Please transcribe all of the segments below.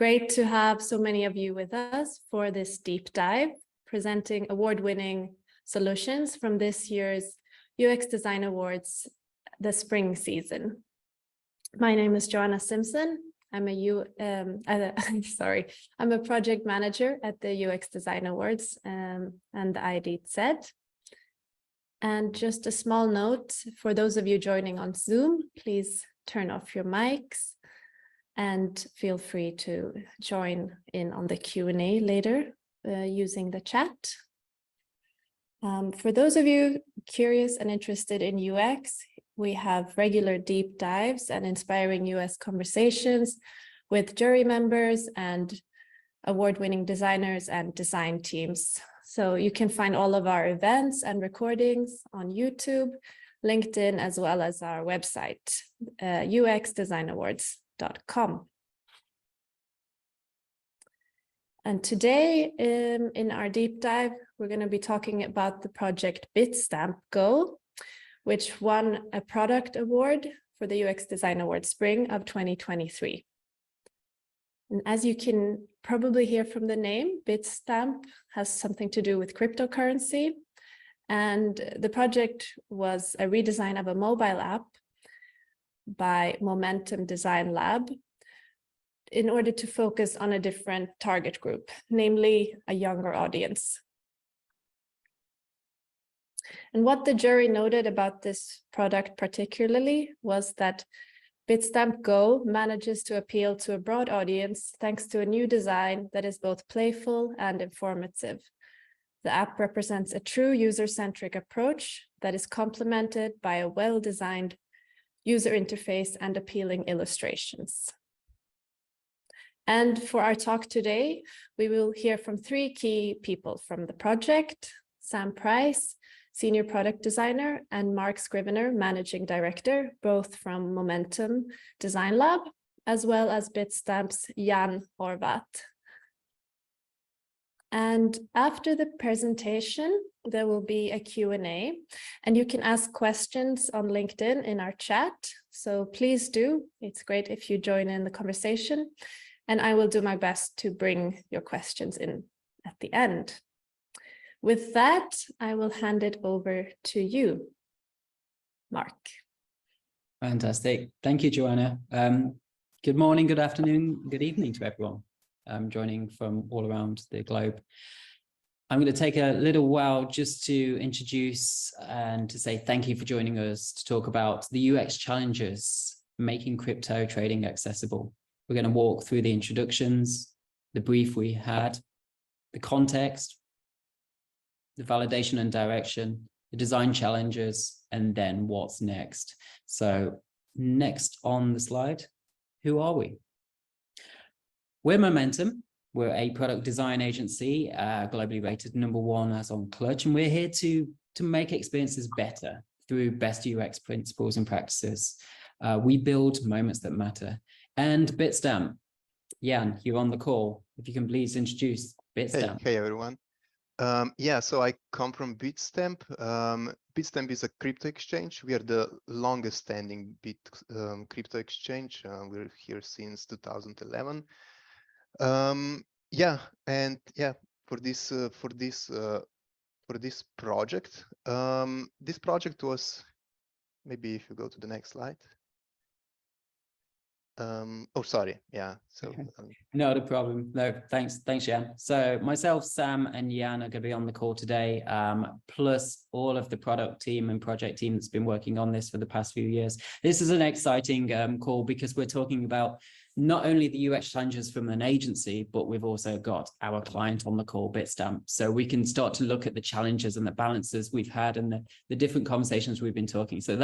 Great to have so many of you with us for this deep dive, presenting award-winning solutions from this year's UX Design Awards, the spring season. My name is Joanna Simpson. I'm a project manager at the UX Design Awards and the ID set. And just a small note for those of you joining on Zoom, please turn off your mics and feel free to join in on the Q&A later using the chat. For those of you curious and interested in UX, we have regular deep dives and inspiring UX conversations with jury members and award-winning designers and design teams. So you can find all of our events and recordings on YouTube, LinkedIn, as well as our website, uxdesignawards.com. And today in our deep dive, we're going to be talking about the project Bitstamp Go, which won a product award for the UX Design Award Spring of 2023. And as you can probably hear from the name, Bitstamp has something to do with cryptocurrency. And the project was a redesign of a mobile app by Momentum Design Lab in order to focus on a different target group, namely a younger audience. And what the jury noted about this product particularly was that Bitstamp Go manages to appeal to a broad audience thanks to a new design that is both playful and informative. The app represents a true user-centric approach that is complemented by a well-designed user interface and appealing illustrations. And for our talk today, we will hear from three key people from the project: Sam Price, Senior Product Designer, and Mark Scrivener, Managing Director, both from Momentum Design Lab, as well as Bitstamp's Jan Horvat. And after the presentation, there will be a Q&A, and you can ask questions on LinkedIn in our chat. So please do. It's great if you join in the conversation, and I will do my best to bring your questions in at the end. With that, I will hand it over to you, Mark. Fantastic. Thank you, Joanna. Good morning, good afternoon, good evening to everyone joining from all around the globe. I'm going to take a little while just to introduce and to say thank you for joining us to talk about the UX challenges making crypto trading accessible. We're going to walk through the introductions, the brief we had, the context, the validation and direction, the design challenges, and then what's next. So next on the slide, who are we? We're Momentum. We're a product design agency, globally rated #1 as on Clutch, and we're here to make experiences better through best UX principles and practices. We build moments that matter. And Bitstamp, Jan, you're on the call. If you can please introduce Bitstamp. Hey everyone. Yeah, so I come from Bitstamp. Bitstamp is a crypto exchange. We are the longest standing crypto exchange. We're here since 2011. Yeah, and yeah, for this project, this project was, maybe if you go to the next slide. Oh, sorry. Yeah. So not a problem. No, thanks, Jan. So myself, Sam, and Jan are going to be on the call today, plus all of the product team and project team that's been working on this for the past few years. This is an exciting call because we're talking about not only the UX challenges from an agency, but we've also got our client on the call, Bitstamp. So we can start to look at the challenges and the balances we've had and the different conversations we've been talking. So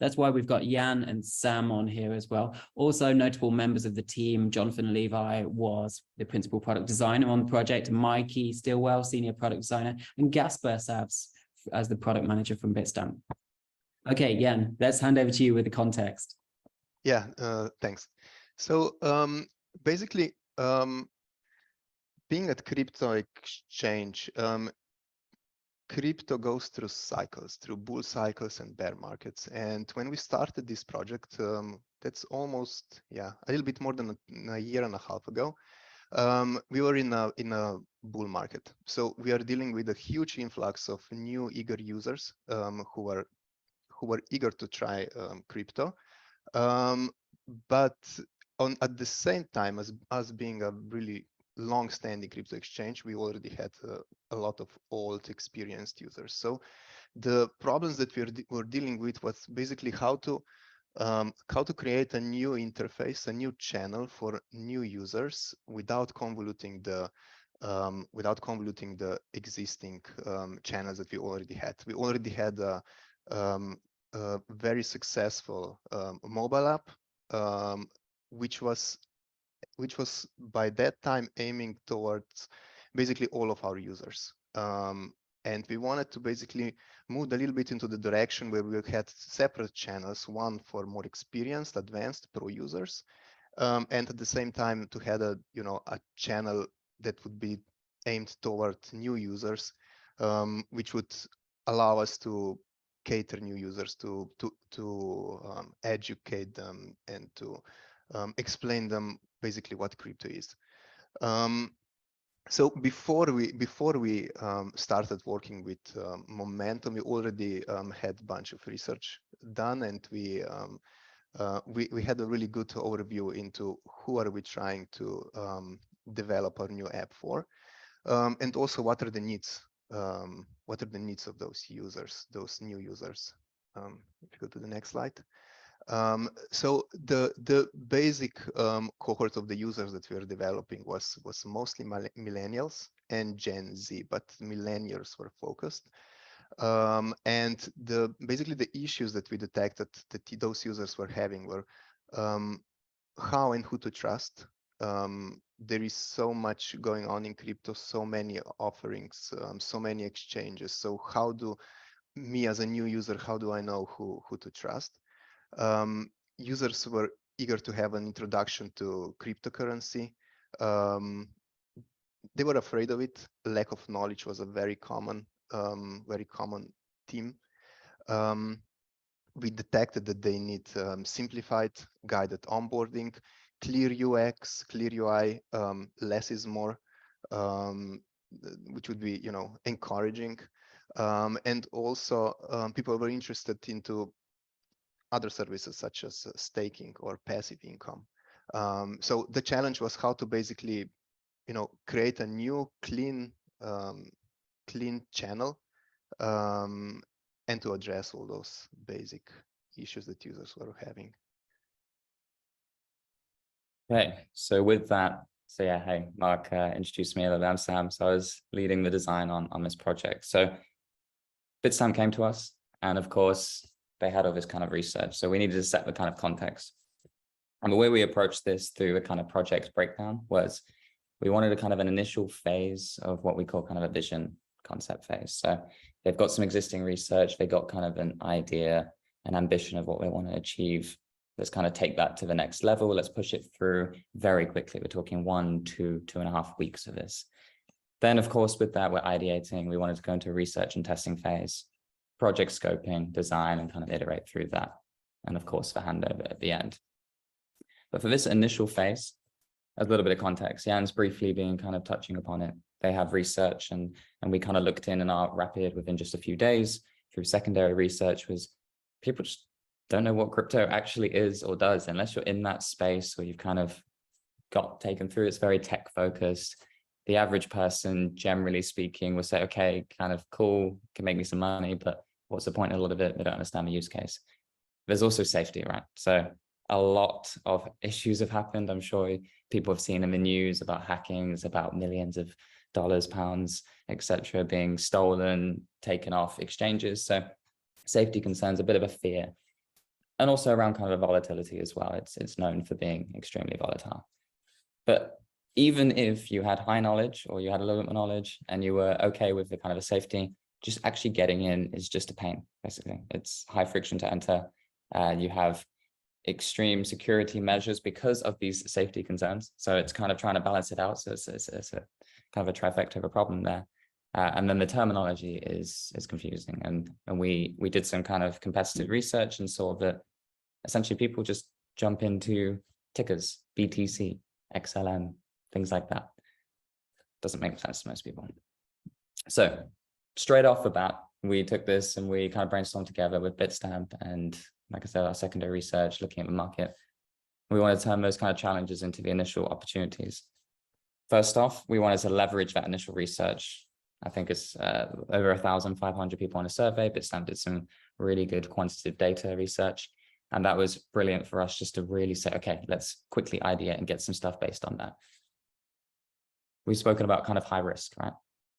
that's why we've got Jan and Sam on here as well. Also notable members of the team, Jonathan Levi was the principal product designer on the project, Mikey Stillwell, senior product designer, and Gasper Savs as the product manager from Bitstamp. Okay, Jan, let's hand over to you with the context. Yeah, thanks. So basically, being at crypto exchange, crypto goes through cycles, through bull cycles and bear markets. And when we started this project, that's almost, yeah, a little bit more than a year and a half ago. we were in a bull market. So we are dealing with a huge influx of new eager users who are eager to try crypto. But at the same time, as us being a really long-standing crypto exchange, we already had a lot of old experienced users. So the problems that we're dealing with was basically how to create a new interface, a new channel for new users without convoluting the existing channels that we already had. We already had a very successful mobile app, which was by that time aiming towards basically all of our users. And we wanted to basically move a little bit into the direction where we had separate channels, one for more experienced, advanced pro users, and at the same time to have a channel that would be aimed toward new users, which would allow us to cater new users, to educate them and to explain them basically what crypto is. So before we started working with Momentum, we already had a bunch of research done, and we had a really good overview into who are we trying to develop our new app for, and also what are the needs of those users, those new users. If you go to the next slide. So the basic cohort of the users that we are developing was mostly millennials and Gen Z, but millennials were focused. And basically the issues that we detected that those users were having were how and who to trust. There is so much going on in crypto, so many offerings, so many exchanges. So how do me as a new user, how do I know who to trust? Users were eager to have an introduction to cryptocurrency. They were afraid of it. Lack of knowledge was a very common theme. We detected that they need simplified, guided onboarding, clear UX, clear UI, less is more, which would be, encouraging. And also people were interested into other services such as staking or passive income. So the challenge was how to basically, create a new clean channel and to address all those basic issues that users were having. Okay, so with that, yeah, hey, Mark introduced me. I'm Sam. So I was leading the design on this project. So Bitstamp came to us, and of course, they had all this kind of research. So we needed to set the kind of context. And the way we approached this through the kind of project breakdown was we wanted a kind of an initial phase of what we call kind of a vision concept phase. So they've got some existing research, they got kind of an idea, an ambition of what they want to achieve. Let's kind of take that to the next level. Let's push it through very quickly. We're talking 1 to 2.5 weeks of this. Then, of course, with that, we're ideating. We wanted to go into a research and testing phase, project scoping, design, and kind of iterate through that. And of course, the handover at the end. But for this initial phase, a little bit of context. Jan's briefly been kind of touching upon it. They have research, and we kind of looked in our rapid within just a few days through secondary research was people just don't know what crypto actually is or does unless you're in that space where you've kind of got taken through. It's very tech focused. The average person, generally speaking, will say, okay, kind of cool, can make me some money, but what's the point of a lot of it? They don't understand the use case. There's also safety, right? So a lot of issues have happened. I'm sure people have seen in the news about hackings, about millions of dollars, pounds, etc., being stolen, taken off exchanges. So safety concerns, a bit of a fear. And also around kind of volatility as well. It's known for being extremely volatile. But even if you had high knowledge or you had a little bit more knowledge and you were okay with the kind of a safety, just actually getting in is just a pain, basically. It's high friction to enter. You have extreme security measures because of these safety concerns. So it's kind of trying to balance it out. So it's a kind of a trifecta of a problem there. And then the terminology is confusing. And we did some kind of competitive research and saw that essentially people just jump into tickers, BTC, XLM, things like that. Doesn't make sense to most people. So straight off the bat, we took this and we kind of brainstormed together with Bitstamp and, like I said, our secondary research, looking at the market. We wanted to turn those kind of challenges into the initial opportunities. First off, we wanted to leverage that initial research. I think it's over 1,500 people on a survey. Bitstamp did some really good quantitative data research. And that was brilliant for us just to really say, okay, let's quickly ideate and get some stuff based on that. We've spoken about kind of high risk, right?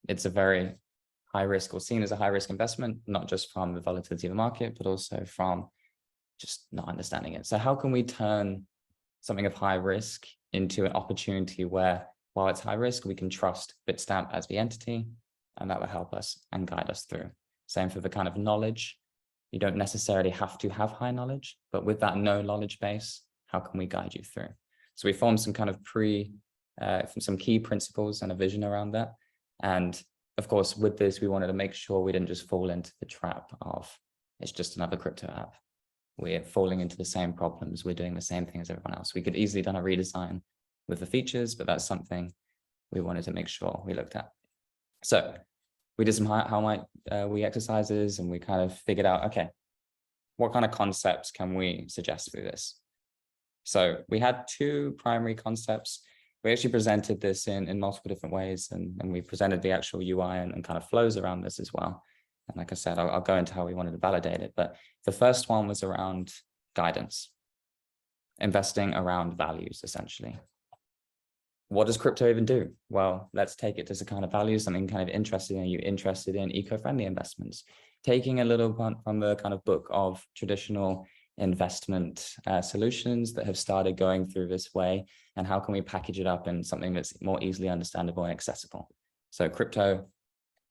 It's a very high risk, or seen as a high risk investment, not just from the volatility of the market, but also from just not understanding it. So how can we turn something of high risk into an opportunity where, while it's high risk, we can trust Bitstamp as the entity, and that will help us and guide us through. Same for the kind of knowledge. You don't necessarily have to have high knowledge, but with that no knowledge base, how can we guide you through? So we formed some kind of some key principles and a vision around that. And of course, with this, we wanted to make sure we didn't just fall into the trap of it's just another crypto app. We're falling into the same problems. We're doing the same thing as everyone else. We could easily done a redesign with the features, but that's something we wanted to make sure we looked at. So we did some how might we exercises, and we kind of figured out, okay, what kind of concepts can we suggest through this? So we had two primary concepts. We actually presented this in multiple different ways, and we presented the actual UI and kind of flows around this as well. And like I said, I'll go into how we wanted to validate it. But the first one was around guidance, investing around values, essentially. What does crypto even do? Well, let's take it as a kind of value, something kind of interested in. Are you interested in eco-friendly investments? Taking a little from the kind of book of traditional investment solutions that have started going through this way, and how can we package it up in something that's more easily understandable and accessible? So crypto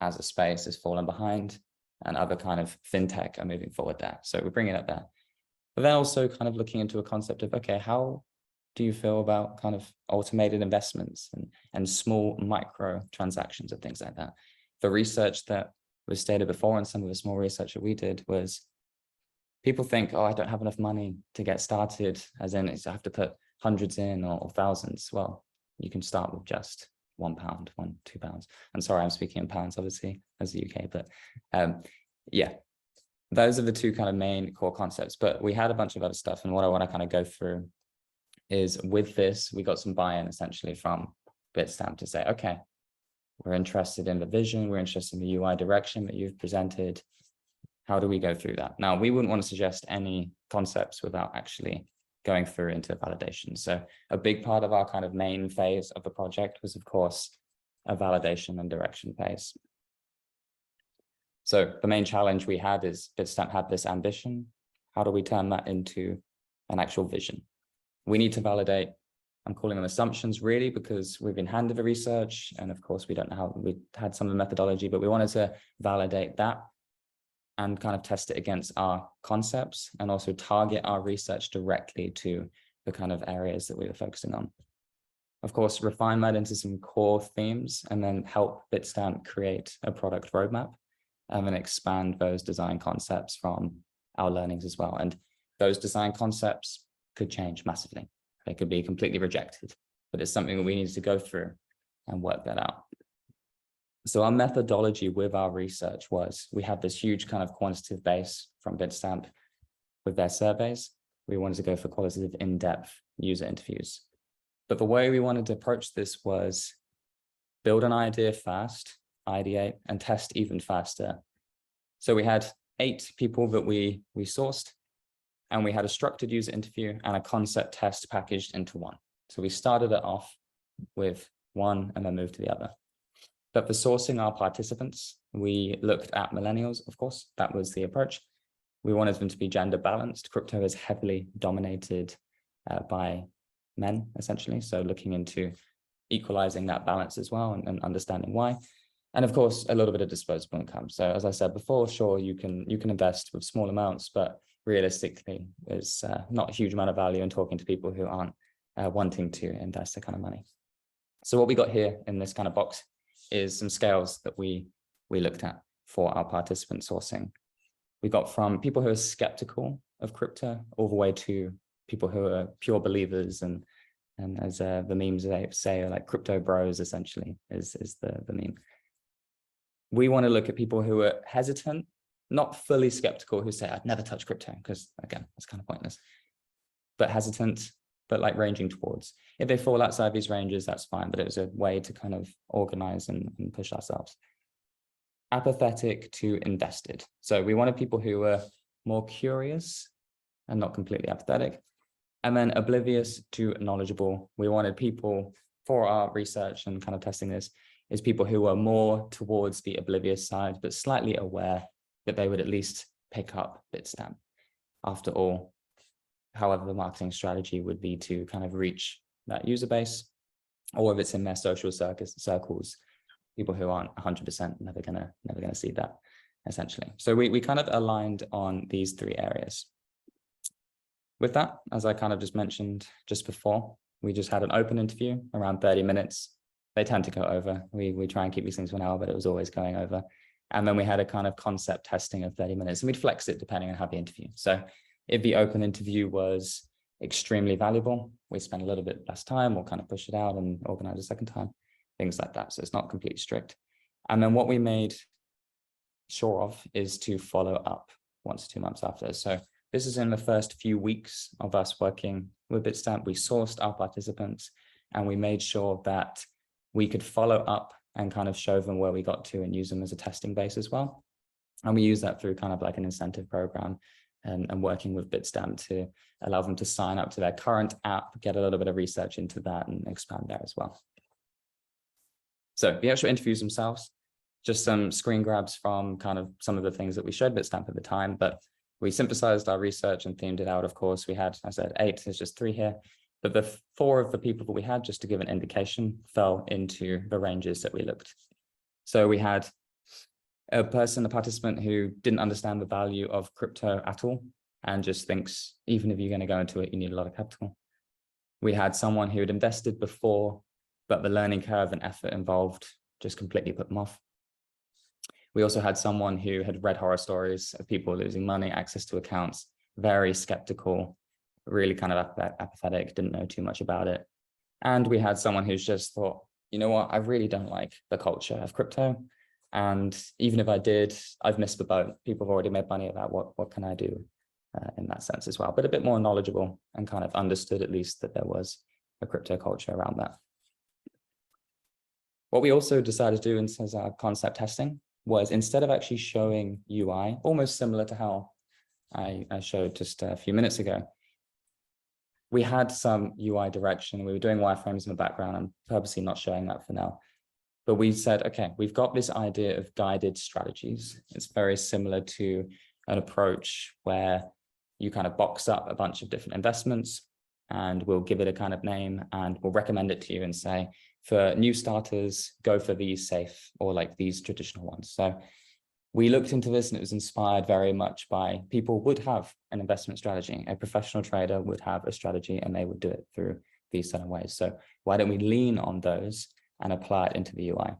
as a space has fallen behind, and other kind of fintech are moving forward there. So we're bringing it there. But then also kind of looking into a concept of, okay, how do you feel about kind of automated investments and small micro transactions and things like that? The research that was stated before, and some of the small research that we did, was people think, oh, I don't have enough money to get started, as in I have to put hundreds in or thousands. Well, you can start with just £1, £2. I'm sorry, I'm speaking in pounds, obviously, as the UK, but yeah, those are the two kind of main core concepts. But we had a bunch of other stuff, and what I want to kind of go through is, with this, we got some buy-in essentially from Bitstamp to say, okay, we're interested in the vision, we're interested in the UI direction that you've presented. How do we go through that? Now, we wouldn't want to suggest any concepts without actually going through into validation. So a big part of our kind of main phase of the project was, of course, a validation and direction phase. So the main challenge we had is Bitstamp had this ambition. How do we turn that into an actual vision? We need to validate, I'm calling them assumptions really, because we've been handed the research, and of course we don't know how, we had some of the methodology, but we wanted to validate that and kind of test it against our concepts, and also target our research directly to the kind of areas that we were focusing on. Of course, refine that into some core themes, and then help Bitstamp create a product roadmap, and expand those design concepts from our learnings as well. And those design concepts could change massively. They could be completely rejected, but it's something that we need to go through and work that out. So our methodology with our research was, we had this huge kind of quantitative base from Bitstamp with their surveys. We wanted to go for qualitative in-depth user interviews. But the way we wanted to approach this was build an idea fast, ideate, and test even faster. So we had 8 people that we sourced, and we had a structured user interview and a concept test packaged into one. So we started it off with one and then moved to the other. But for sourcing our participants, we looked at millennials, of course, that was the approach. We wanted them to be gender balanced. Crypto is heavily dominated by men, essentially. So looking into equalizing that balance as well, and understanding why. And of course, a little bit of disposable income. So as I said before, sure, you can invest with small amounts, but realistically, there's not a huge amount of value in talking to people who aren't wanting to invest that kind of money. So what we got here in this kind of box is some scales that we looked at for our participant sourcing. We got from people who are skeptical of crypto all the way to people who are pure believers and And as the memes say, like crypto bros essentially is the meme. We want to look at people who are hesitant, not fully skeptical, who say, I'd never touch crypto, because again, that's kind of pointless, but hesitant, but like ranging towards. If they fall outside these ranges, that's fine, but it was a way to kind of organize and push ourselves. Apathetic to invested. So we wanted people who were more curious and not completely apathetic. And then oblivious to knowledgeable. We wanted people, for our research and kind of testing this, is people who were more towards the oblivious side, but slightly aware that they would at least pick up Bitstamp. After all, however the marketing strategy would be to kind of reach that user base, or if it's in their social circles, people who aren't 100% never gonna see that, essentially. So we kind of aligned on these three areas. With that, as I kind of just mentioned just before, we just had an open interview around 30 minutes. They tend to go over. We try and keep these things for an hour, but it was always going over. And then we had a kind of concept testing of 30 minutes, and we'd flex it depending on how the interview. So if the open interview was extremely valuable, we spend a little bit less time or kind of push it out and organize a second time, things like that. So it's not completely strict. And then what we made sure of is to follow up 1 to 2 months after. So this is in the first few weeks of us working with Bitstamp. We sourced our participants and we made sure that we could follow up and kind of show them where we got to and use them as a testing base as well. And we use that through kind of like an incentive program and working with Bitstamp to allow them to sign up to their current app, get a little bit of research into that and expand there as well. So the actual interviews themselves, just some screen grabs from kind of some of the things that we showed Bitstamp at the time, but we synthesized our research and themed it out. Of course, we had, I said 8, there's just 3 here, but the 4 of the people that we had, just to give an indication, fell into the ranges that we looked. So we had a participant who didn't understand the value of crypto at all and just thinks, even if you're going to go into it, you need a lot of capital. We had someone who had invested before, but the learning curve and effort involved just completely put them off. We also had someone who had read horror stories of people losing money, access to accounts, very skeptical, really kind of apathetic, didn't know too much about it. And we had someone who's just thought, you know what, I really don't like the culture of crypto. And even if I did, I've missed the boat. People have already made money at that. What can I do in that sense as well? But a bit more knowledgeable and kind of understood at least that there was a crypto culture around that. What we also decided to do in terms of our concept testing was, instead of actually showing UI, almost similar to how I showed just a few minutes ago, we had some UI direction. We were doing wireframes in the background. I'm purposely not showing that for now. But we said, okay, we've got this idea of guided strategies. It's very similar to an approach where you kind of box up a bunch of different investments and we'll give it a kind of name and we'll recommend it to you and say, for new starters, go for these safe or like these traditional ones. So we looked into this and it was inspired very much by people would have an investment strategy. A professional trader would have a strategy and they would do it through these certain ways. So why don't we lean on those and apply it into the UI?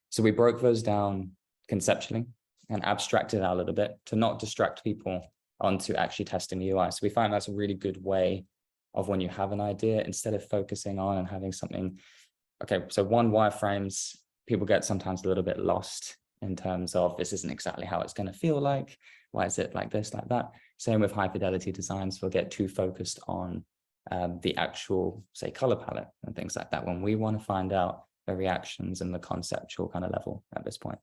So we broke those down conceptually and abstracted out a little bit to not distract people onto actually testing the UI. So we find that's a really good way of, when you have an idea, instead of focusing on and having something, okay, so one wireframes, people get sometimes a little bit lost in terms of, this isn't exactly how it's going to feel like. Why is it like this, like that? Same with high fidelity designs. We'll get too focused on the actual, say, color palette and things like that, when we want to find out the reactions and the conceptual kind of level at this point.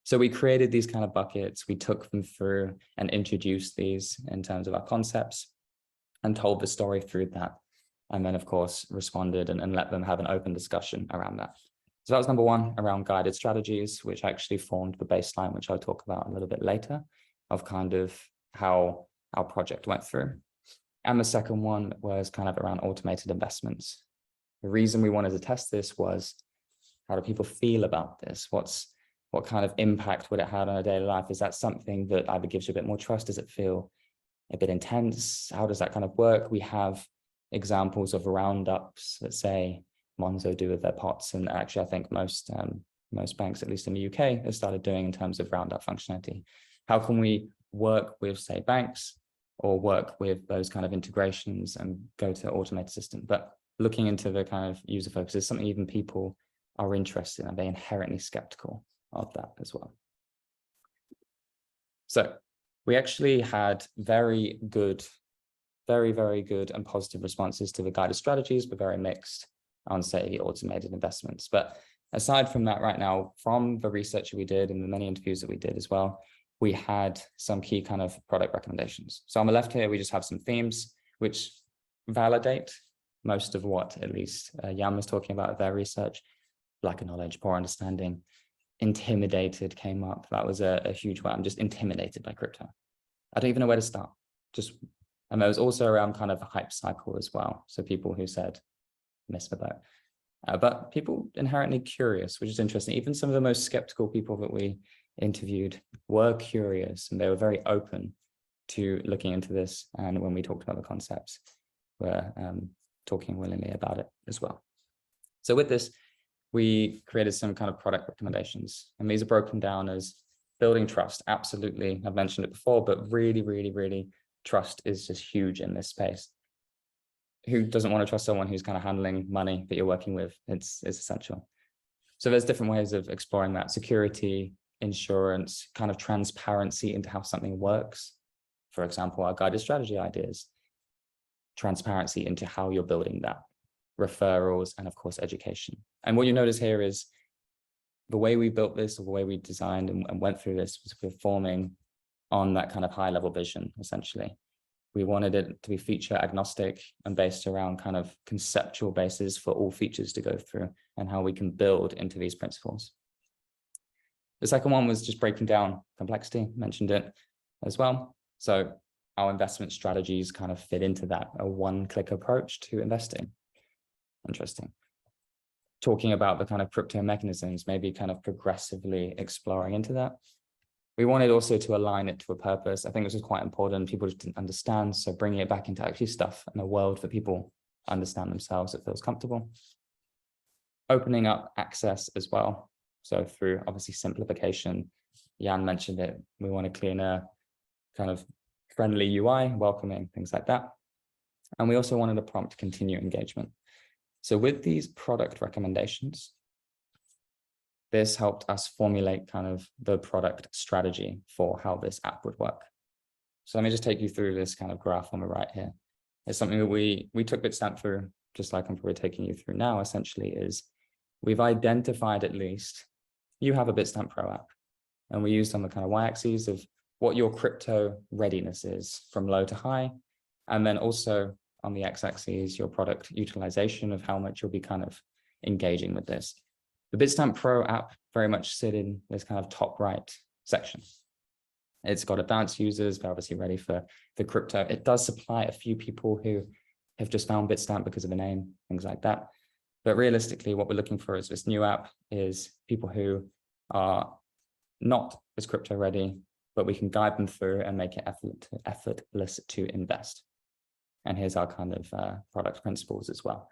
So we created these kind of buckets. We took them through and introduced these in terms of our concepts and told the story through that. And then, of course, responded and let them have an open discussion around that. So that was number 1, around guided strategies, which actually formed the baseline, which I'll talk about a little bit later, of kind of how our project went through. And the second one was kind of around automated investments. The reason we wanted to test this was, how do people feel about this? What kind of impact would it have on a daily life? Is that something that either gives you a bit more trust? Does it feel a bit intense? How does that kind of work? We have examples of roundups that say Monzo do with their pots, and actually I think most banks, at least in the UK, have started doing in terms of roundup functionality. How can we work with, say, banks or work with those kind of integrations and go to automated system? But looking into the kind of user focus is something even people are interested in, and they're inherently skeptical of that as well. So we actually had very, very good and positive responses to the guided strategies, but very mixed on, say, the automated investments. But aside from that, right now, from the research we did and the many interviews that we did as well, we had some key kind of product recommendations. So on the left here, we just have some themes which validate most of what at least Jan was talking about their research. Lack of knowledge, poor understanding, intimidated came up. That was a huge one. I'm just intimidated by crypto. I don't even know where to start. And there was also around kind of a hype cycle as well. So people who said, miss the boat. But people inherently curious, which is interesting. Even some of the most skeptical people that we interviewed were curious, and they were very open to looking into this. And when we talked about the concepts, were talking willingly about it as well. So with this, we created some kind of product recommendations, and these are broken down as building trust. Absolutely, I've mentioned it before, but really, trust is just huge in this space. Who doesn't want to trust someone who's kind of handling money that you're working with? It's essential. So there's different ways of exploring that: security, insurance, kind of transparency into how something works. For example, our guided strategy ideas, transparency into how you're building that, referrals, and of course, education. And what you notice here is the way we built this, or the way we designed and went through this, was performing on that kind of high level vision, essentially. We wanted it to be feature agnostic and based around kind of conceptual basis for all features to go through and how we can build into these principles. The second one was just breaking down complexity, mentioned it as well. So our investment strategies kind of fit into that, a one-click approach to investing. Interesting. Talking about the kind of crypto mechanisms, maybe kind of progressively exploring into that. We wanted also to align it to a purpose. I think this was quite important. People just didn't understand. So bringing it back into actually stuff in a world that people understand themselves, it feels comfortable. Opening up access as well. So through obviously simplification, Jan mentioned it. We want a cleaner, kind of friendly UI, welcoming, things like that. And we also wanted a prompt to continue engagement. So with these product recommendations, this helped us formulate kind of the product strategy for how this app would work. So let me just take you through this kind of graph on the right here. It's something that we took Bitstamp through, just like I'm probably taking you through now, essentially, is we've identified at least you have a Bitstamp Pro app, and we used on the kind of y-axis of what your crypto readiness is from low to high, and then also on the x-axis, your product utilization of how much you'll be kind of engaging with this. The Bitstamp Pro app very much sit in this kind of top right section. It's got advanced users, they're obviously ready for the crypto. It does supply a few people who have just found Bitstamp because of the name, things like that. But realistically, what we're looking for is this new app is people who are not as crypto ready, but we can guide them through and make it effortless to invest. And here's our kind of product principles as well.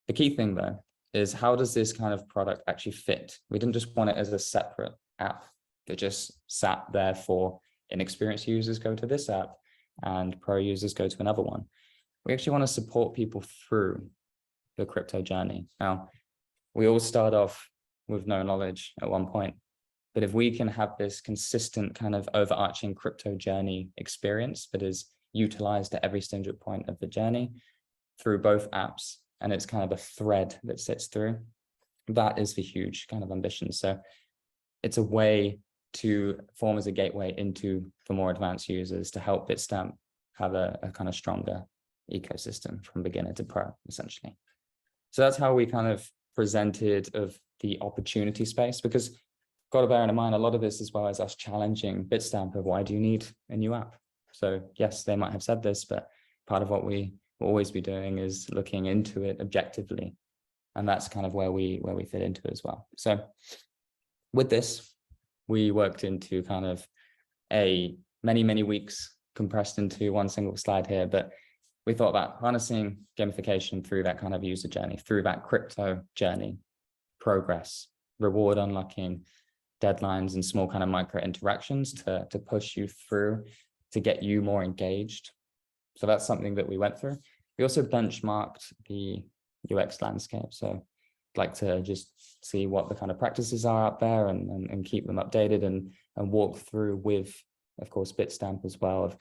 The key thing though is, how does this kind of product actually fit? We didn't just want it as a separate app that just sat there for inexperienced users go to this app and pro users go to another one. We actually want to support people through the crypto journey. Now, we all start off with no knowledge at one point, but if we can have this consistent kind of overarching crypto journey experience that is utilized at every single point of the journey through both apps, and it's kind of a thread that sits through, that is the huge kind of ambition. So it's a way to form as a gateway into for more advanced users to help Bitstamp have a kind of stronger ecosystem from beginner to pro, essentially. So that's how we kind of presented of the opportunity space, because got to bear in mind a lot of this as well as us challenging Bitstamp of why do you need a new app? So yes, they might have said this, but part of what we will always be doing is looking into it objectively. And that's kind of where we fit into it as well. So with this, we worked into kind of many weeks compressed into one single slide here, but we thought about harnessing gamification through that kind of user journey, through that crypto journey, progress, reward unlocking, deadlines, and small kind of micro interactions to push you through to get you more engaged. So that's something that we went through. We also benchmarked the UX landscape. So I'd like to just see what the kind of practices are out there and keep them updated and walk through with, of course, Bitstamp as well, of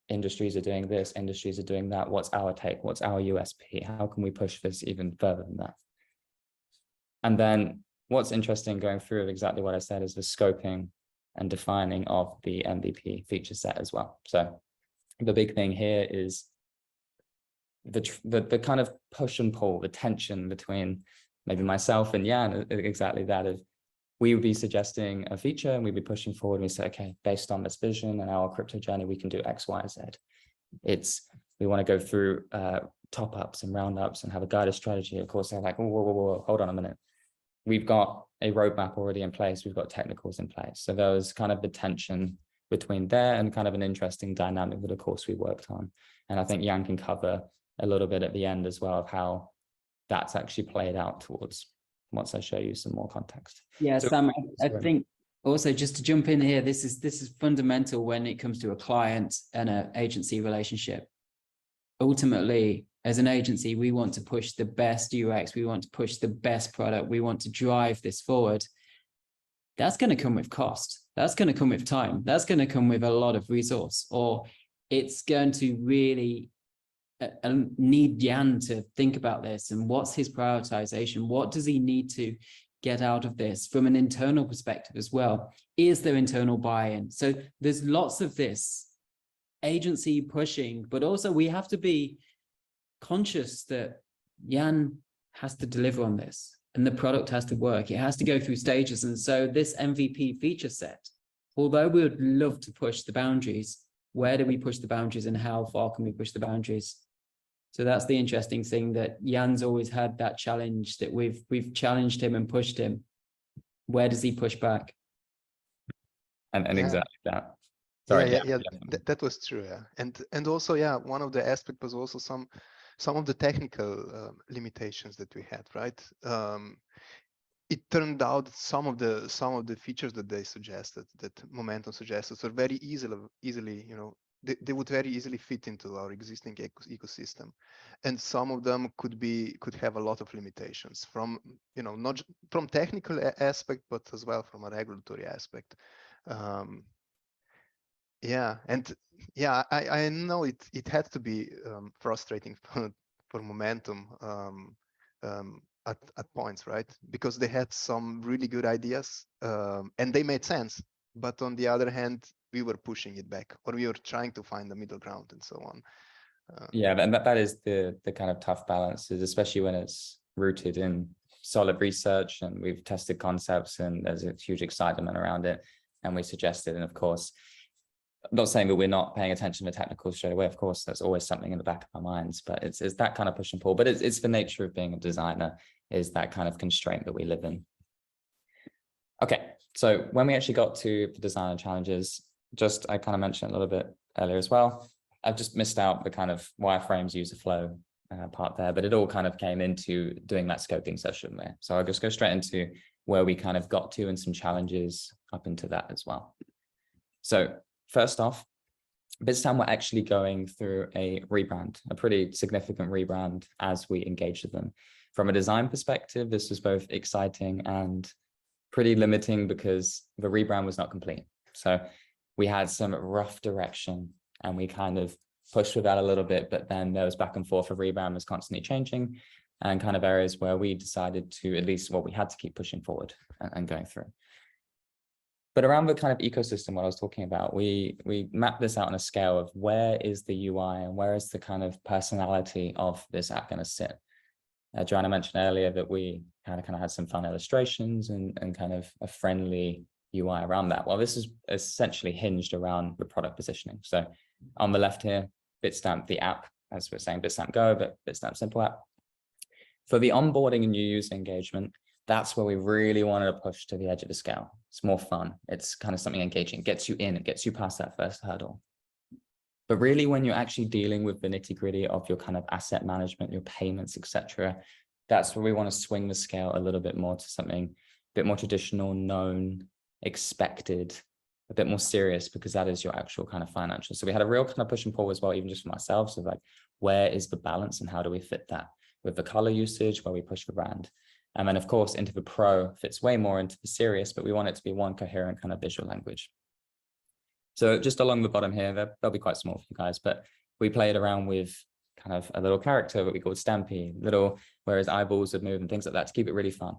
industries are doing this, industries are doing that. What's our take? What's our USP? How can we push this even further than that? And then what's interesting going through exactly what I said is the scoping and defining of the MVP feature set as well. So the big thing here is the kind of push and pull, the tension between maybe myself and Jan, exactly that of we would be suggesting a feature and we'd be pushing forward and we say, okay, based on this vision and our crypto journey, we can do X, Y, Z. We want to go through top ups and roundups and have a guided strategy. Of course, they're like, whoa, whoa, whoa, hold on a minute. We've got a roadmap already in place. We've got technicals in place. So there was kind of the tension between there and kind of an interesting dynamic that, of course, we worked on. And I think Jan can cover a little bit at the end as well of how that's actually played out towards once I show you some more context. Yeah, so, Sam, I think also just to jump in here, this is fundamental when it comes to a client and an agency relationship. Ultimately, as an agency, we want to push the best UX, we want to push the best product, we want to drive this forward. That's going to come with cost. That's going to come with time. That's going to come with a lot of resource, or it's going to really need Jan to think about this and what's his prioritization? What does he need to get out of this from an internal perspective as well? Is there internal buy-in? So there's lots of this agency pushing, but also we have to be conscious that Jan has to deliver on this and the product has to work. It has to go through stages. And so this MVP feature set, although we would love to push the boundaries, where do we push the boundaries and how far can we push the boundaries? So that's the interesting thing, that Jan's always had that challenge, that we've challenged him and pushed him. Where does he push back? And Yeah. exactly that. Sorry, yeah. That was true. Yeah, and also, yeah, one of the aspects was also some of the technical limitations that we had, right? It turned out that some of the features that they suggested, that Momentum suggested, were very easily, you know, they would very easily fit into our existing ecosystem, and some of them could have a lot of limitations from, you know, not from technical aspect, but as well from a regulatory aspect. Yeah, and yeah, I know it had to be frustrating for Momentum at points, right? Because they had some really good ideas and they made sense, but on the other hand, we were pushing it back, or we were trying to find the middle ground and so on. Yeah, and that is the kind of tough balance, is especially when it's rooted in solid research and we've tested concepts and there's a huge excitement around it and we suggested. And of course, I'm not saying that we're not paying attention to technicals straight away. Of course, there's always something in the back of our minds, but it's that kind of push and pull. But it's the nature of being a designer, is that kind of constraint that we live in. Okay, so when we actually got to the designer challenges, just I kind of mentioned a little bit earlier as well. I've just missed out the kind of wireframes user flow part there, but it all kind of came into doing that scoping session there. So I'll just go straight into where we kind of got to and some challenges up into that as well. So first off, Bitstamp were actually going through a rebrand, a pretty significant rebrand as we engaged with them. From a design perspective, this was both exciting and pretty limiting because the rebrand was not complete. So we had some rough direction and we kind of pushed with that a little bit, but then there was back and forth. The rebrand was constantly changing and kind of areas where we decided to, at least what we had to keep pushing forward and going through. But around the kind of ecosystem, what I was talking about, we mapped this out on a scale of where is the UI and where is the kind of personality of this app going to sit. Joanna mentioned earlier that we kind of had some fun illustrations and kind of a friendly UI around that. Well, this is essentially hinged around the product positioning. So on the left here, Bitstamp, the app, as we're saying, Bitstamp Go, but Bitstamp Simple app. For the onboarding and new user engagement, that's where we really wanted to push to the edge of the scale. It's more fun. It's kind of something engaging. It gets you in, it gets you past that first hurdle. But really, when you're actually dealing with the nitty-gritty of your kind of asset management, your payments, etc., that's where we want to swing the scale a little bit more to something a bit more traditional, known, expected, a bit more serious, because that is your actual kind of financial. So we had a real kind of push and pull as well, even just for myself. So like, where is the balance and how do we fit that? with the color usage where we push for brand. And then of course into the pro fits way more into the serious, but we want it to be one coherent kind of visual language. So just along the bottom here, they'll be quite small for you guys, but we played around with kind of a little character that we called Stampy, whereas eyeballs would move and things like that to keep it really fun.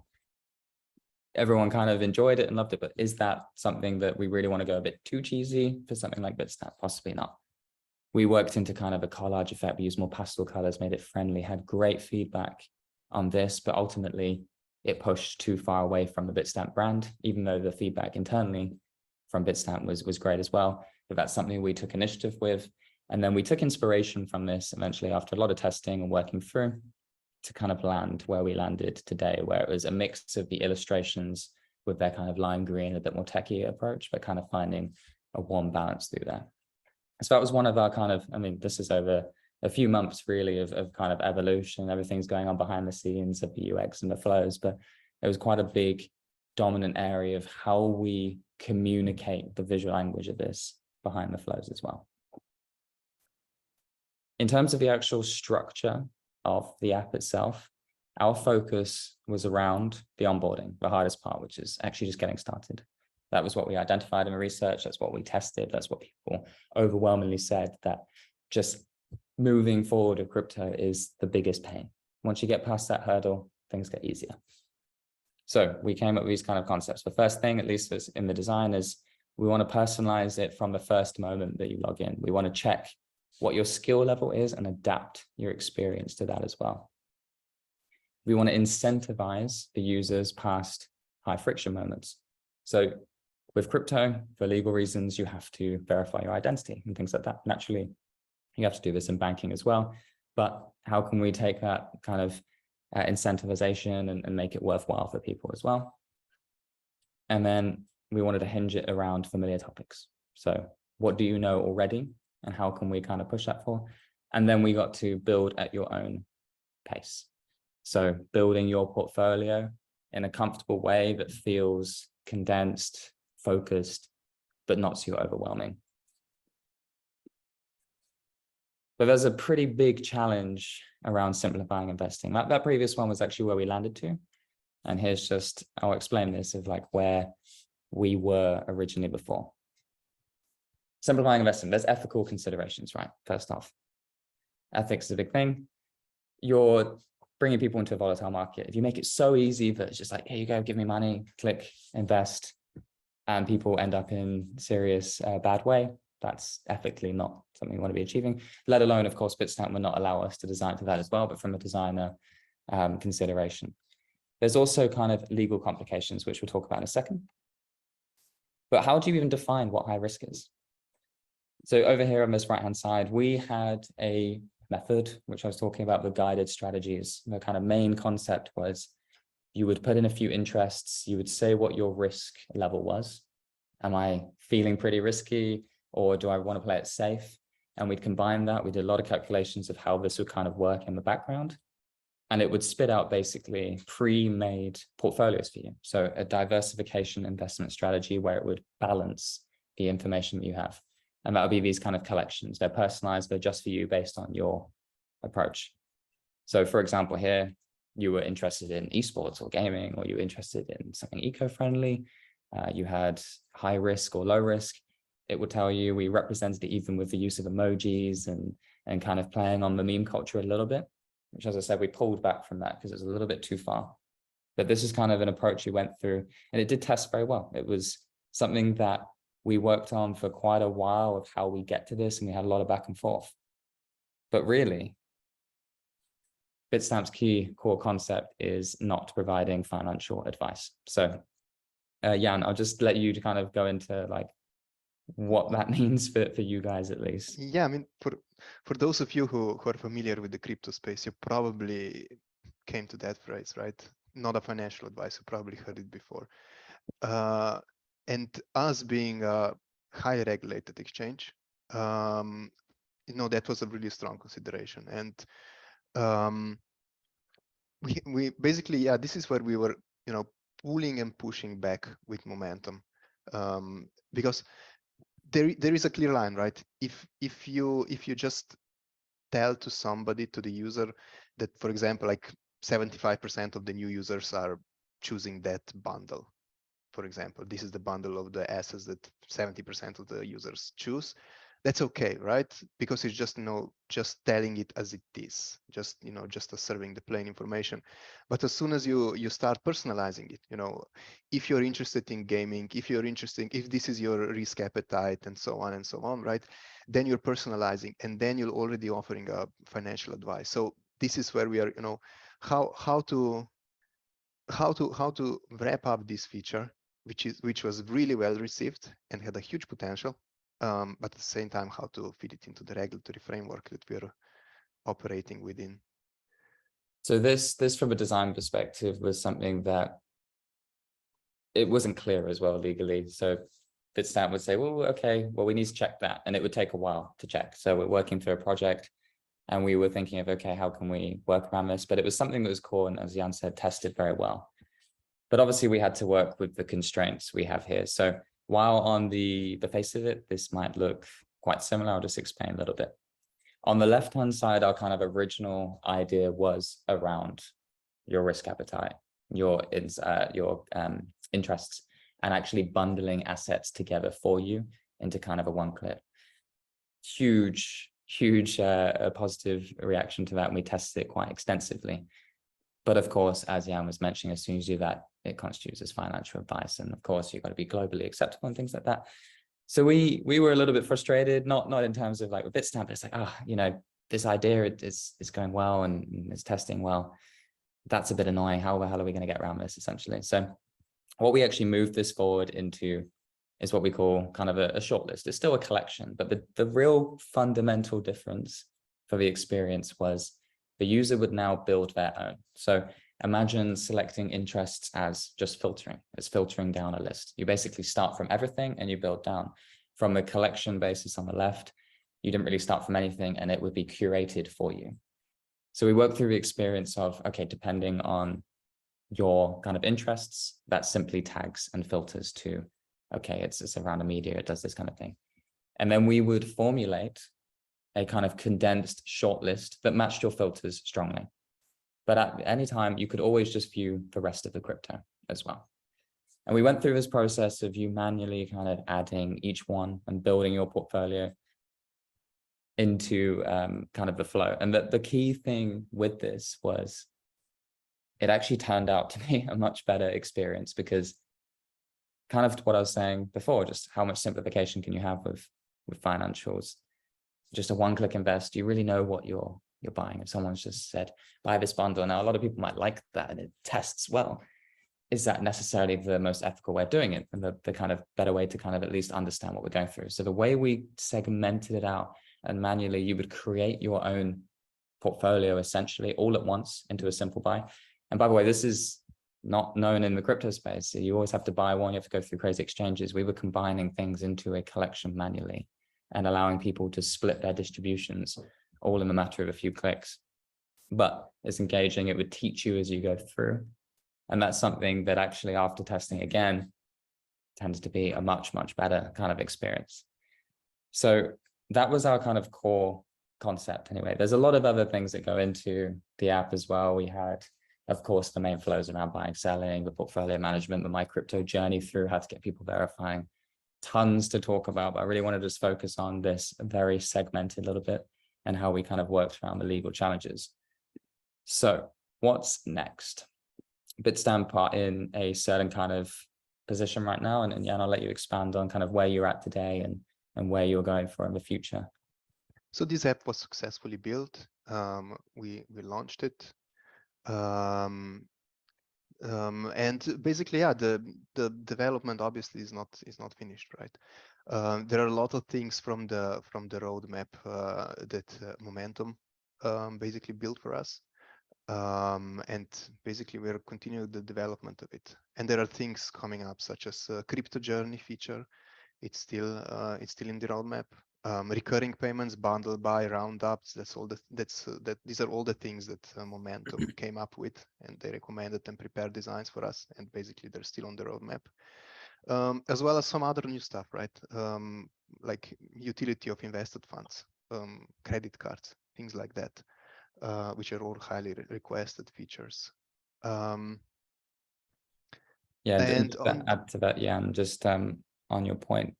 Everyone kind of enjoyed it and loved it, but is that something that we really want to go a bit too cheesy for something like Bitstamp? Possibly not. We worked into kind of a collage effect. We used more pastel colors, made it friendly, had great feedback on this, but ultimately it pushed too far away from the Bitstamp brand, even though the feedback internally from Bitstamp was great as well. But that's something we took initiative with. And then we took inspiration from this eventually after a lot of testing and working through to kind of land where we landed today, where it was a mix of the illustrations with their kind of lime green, a bit more techie approach, but kind of finding a warm balance through there. So that was one of our kind of, I mean, this is over a few months really of kind of evolution. Everything's going on behind the scenes of the UX and the flows, but it was quite a big dominant area of how we communicate the visual language of this behind the flows as well. In terms of the actual structure of the app itself, our focus was around the onboarding, the hardest part, which is actually just getting started. That was what we identified in the research. That's what we tested. That's what people overwhelmingly said, that just moving forward with crypto is the biggest pain. Once you get past that hurdle, things get easier. So we came up with these kind of concepts. The first thing, at least in the design, is we want to personalize it from the first moment that you log in. We want to check what your skill level is and adapt your experience to that as well. We want to incentivize the users past high friction moments. So with crypto, for legal reasons, you have to verify your identity and things like that. Naturally, you have to do this in banking as well. But how can we take that kind of incentivization and make it worthwhile for people as well? And then we wanted to hinge it around familiar topics. So what do you know already? And how can we kind of push that for? And then we got to build at your own pace. So building your portfolio in a comfortable way that feels condensed, focused, but not too overwhelming. But there's a pretty big challenge around simplifying investing. That previous one was actually where we landed to. And here's just, I'll explain this of like where we were originally before. Simplifying investing, there's ethical considerations, right? First off, ethics is a big thing. You're bringing people into a volatile market. If you make it so easy that it's just like, here you go, give me money, click, invest, and people end up in serious bad way, that's ethically not something we want to be achieving, let alone, of course, Bitstamp would not allow us to design for that as well, but from a designer consideration. There's also kind of legal complications, which we'll talk about in a second. But how do you even define what high risk is? So over here on this right-hand side, we had a method, which I was talking about, the guided strategies. The kind of main concept was you would put in a few interests, you would say what your risk level was. Am I feeling pretty risky, or do I want to play it safe? And we'd combine that. We did a lot of calculations of how this would kind of work in the background. And it would spit out basically pre-made portfolios for you. So a diversification investment strategy where it would balance the information that you have. And that would be these kind of collections. They're personalized, they're just for you based on your approach. So for example, here, you were interested in esports or gaming, or you were interested in something eco-friendly. You had high risk or low risk. It would tell you, we represented it even with the use of emojis and kind of playing on the meme culture a little bit, which, as I said, we pulled back from that because it was a little bit too far. But this is kind of an approach we went through, and it did test very well. It was something that we worked on for quite a while of how we get to this, and we had a lot of back and forth. But really, Bitstamp's key core concept is not providing financial advice. So Jan, I'll just let you to kind of go into like what that means for you guys at least. Yeah, I mean, for those of you who are familiar with the crypto space, you probably came to that phrase, right? Not a financial advice, you probably heard it before. And us being a highly regulated exchange, that was a really strong consideration. And we basically, yeah, this is where we were, pulling and pushing back with Momentum, because there is a clear line, right? If you just tell to somebody, to the user, that, for example, like 75% of the new users are choosing that bundle. For example, this is the bundle of the assets that 70% of the users choose. That's okay, right? Because it's just, just telling it as it is, just, just serving the plain information. But as soon as you start personalizing it, if you're interested in gaming, if this is your risk appetite and so on, right? Then you're personalizing, and then you're already offering a financial advice. So this is where we are, how to wrap up this feature, which was really well received and had a huge potential, but at the same time, how to fit it into the regulatory framework that we're operating within. So this from a design perspective was something that it wasn't clear as well legally. So Bitstamp would say, well, okay, well, we need to check that. And it would take a while to check. So we're working through a project and we were thinking of, okay, how can we work around this? But it was something that was core and, as Jan said, tested very well. But obviously we had to work with the constraints we have here. So while on the face of it, this might look quite similar, I'll just explain a little bit. On the left-hand side, our kind of original idea was around your risk appetite, your interests, and actually bundling assets together for you into kind of a one-click. Huge positive reaction to that, and we tested it quite extensively. But of course, as Jan was mentioning, as soon as you do that, it constitutes as financial advice. And of course, you've got to be globally acceptable and things like that. So we were a little bit frustrated, not in terms of like with Bitstamp, but it's like, this idea is going well and it's testing well. That's a bit annoying. How the hell are we going to get around this, essentially? So what we actually moved this forward into is what we call kind of a shortlist. It's still a collection, but the real fundamental difference for the experience was the user would now build their own. So imagine selecting interests as just filtering. It's filtering down a list. You basically start from everything and you build down. From the collection basis on the left, you didn't really start from anything and it would be curated for you. So we worked through the experience of, okay, depending on your kind of interests, that simply tags and filters to, okay, it's around a media, it does this kind of thing. And then we would formulate a kind of condensed shortlist that matched your filters strongly. But at any time, you could always just view the rest of the crypto as well. And we went through this process of you manually kind of adding each one and building your portfolio into kind of the flow. And the key thing with this was it actually turned out to be a much better experience, because kind of what I was saying before, just how much simplification can you have with financials? Just a one-click invest, you really know what you're buying. If someone's just said, buy this bundle, now a lot of people might like that and it tests well. Is that necessarily the most ethical way of doing it? And the kind of better way to kind of at least understand what we're going through. So the way we segmented it out and manually, you would create your own portfolio essentially all at once into a simple buy. And by the way, this is not known in the crypto space. So you always have to buy one, you have to go through crazy exchanges. We were combining things into a collection manually and allowing people to split their distributions all in the matter of a few clicks. But it's engaging, it would teach you as you go through. And that's something that actually after testing again, tends to be a much, much better kind of experience. So that was our kind of core concept anyway. There's a lot of other things that go into the app as well. We had, of course, the main flows around buying, selling, the portfolio management, the My Crypto journey through how to get people verifying. Tons to talk about, but I really want to just focus on this very segmented little bit and how we kind of worked around the legal challenges. So what's next? Bitstamp are in a certain kind of position right now, and Jan, I'll let you expand on kind of where you're at today and where you're going for in the future. So this app was successfully built. We launched it. And basically, yeah, the development obviously is not finished, right? There are a lot of things from the roadmap that Momentum basically built for us, and basically we're continuing the development of it. And there are things coming up such as crypto journey feature. It's still in the roadmap. Recurring payments, bundle buy, roundups. These are all the things that Momentum came up with, and they recommended and prepared designs for us. And basically, they're still on the roadmap, as well as some other new stuff, right? Like utility of invested funds. credit cards, things like that, which are all highly requested features. Yeah, and to add to that, Jan, just on your point,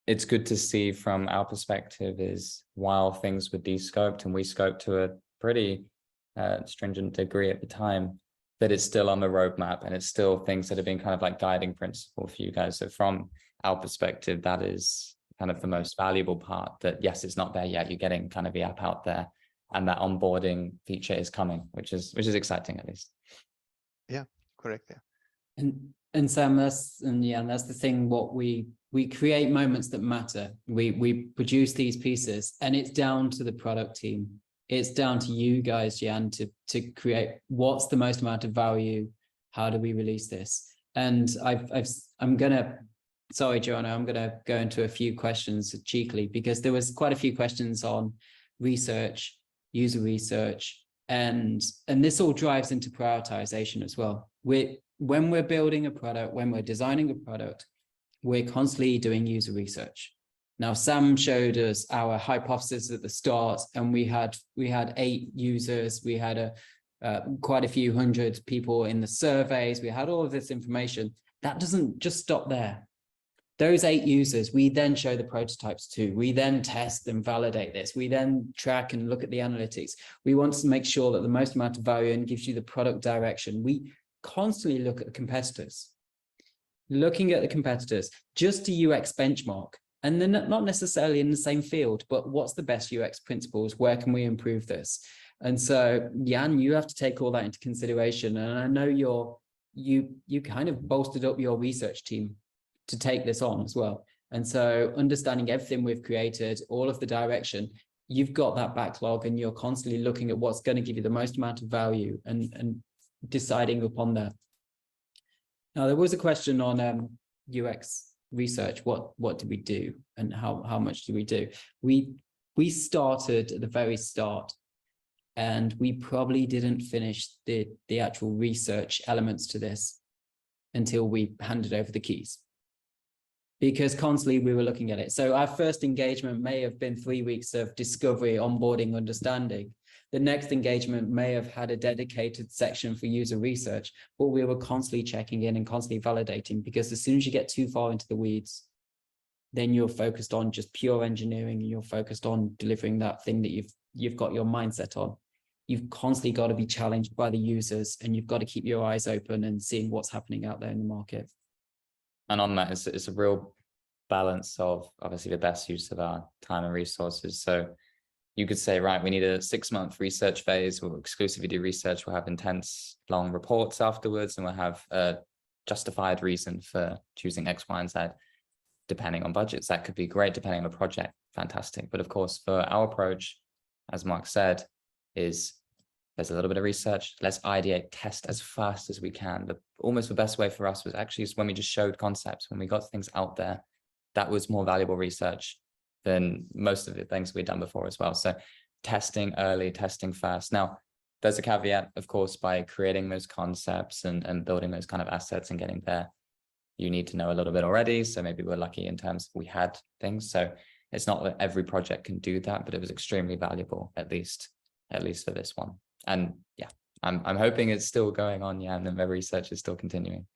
it's good to see from our perspective is while things were de-scoped and we scoped to a pretty stringent degree at the time, that it's still on the roadmap and it's still things that have been kind of like guiding principle for you guys. So from our perspective, that is kind of the most valuable part, that yes, it's not there yet, you're getting kind of the app out there and that onboarding feature is coming, which is exciting at least. Yeah, correct. Yeah. And Sam, that's the thing. What we create moments that matter. We produce these pieces, and it's down to the product team. It's down to you guys, Jan, to create what's the most amount of value. How do we release this? And sorry, Joanna, I'm gonna go into a few questions cheekily because there was quite a few questions on research, user research, and this all drives into prioritization as well. When we're building a product, when we're designing a product, we're constantly doing user research. Now, Sam showed us our hypothesis at the start, and we had 8 users. We had quite a few hundred people in the surveys. We had all of this information. That doesn't just stop there. Those 8 users, we then show the prototypes to. We then test and validate this. We then track and look at the analytics. We want to make sure that the most amount of value and gives you the product direction. We constantly look at the competitors, looking at the competitors just to UX benchmark, and then not necessarily in the same field, but what's the best UX principles? Where can we improve this? And so, Jan, you have to take all that into consideration. And I know you kind of bolstered up your research team to take this on as well. And so understanding everything we've created, all of the direction, you've got that backlog and you're constantly looking at what's going to give you the most amount of value and deciding upon that. Now, there was a question on UX research. What do we do and how much do we do? We started at the very start, and we probably didn't finish the actual research elements to this until we handed over the keys, because constantly we were looking at it. So our first engagement may have been 3 weeks of discovery, onboarding, understanding. The next engagement may have had a dedicated section for user research, but we were constantly checking in and constantly validating, because as soon as you get too far into the weeds, then you're focused on just pure engineering and you're focused on delivering that thing that you've got your mindset on. You've constantly got to be challenged by the users, and you've got to keep your eyes open and seeing what's happening out there in the market. And on that, it's a real balance of obviously the best use of our time and resources. So you could say, right, we need a 6-month research phase. We'll exclusively do research. We'll have intense, long reports afterwards, and we'll have a justified reason for choosing X, Y, and Z, depending on budgets. That could be great, depending on the project. Fantastic. But of course, for our approach, as Mark said, is there's a little bit of research. Let's ideate, test as fast as we can. Almost the best way for us was actually when we just showed concepts, when we got things out there. That was more valuable research than most of the things we'd done before as well. So testing early, testing fast. Now, there's a caveat, of course, by creating those concepts and building those kind of assets and getting there. You need to know a little bit already. So maybe we're lucky in terms of we had things. So it's not that every project can do that, but it was extremely valuable, at least for this one. And yeah, I'm hoping it's still going on, yeah, and the research is still continuing.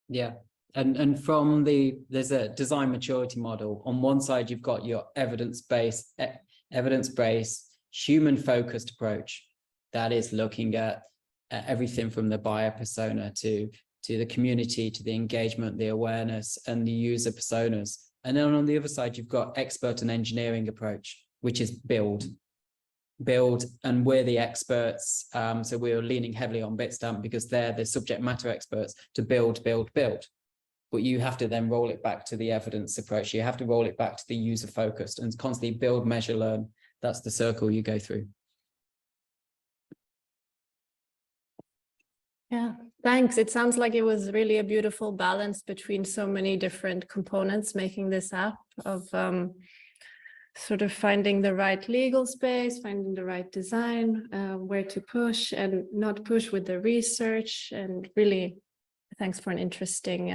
Yeah. And from there's a design maturity model. On one side, you've got your evidence-based, human-focused approach. That is looking at everything from the buyer persona to the community, to the engagement, the awareness, and the user personas. And then on the other side, you've got expert and engineering approach, which is build, and we're the experts. So we're leaning heavily on Bitstamp because they're the subject matter experts to build. But you have to then roll it back to the evidence approach. You have to roll it back to the user focused and constantly build, measure, learn. That's the circle you go through. Yeah, thanks. It sounds like it was really a beautiful balance between so many different components making this app, of sort of finding the right legal space, finding the right design, where to push and not push with the research. And really, thanks for an interesting,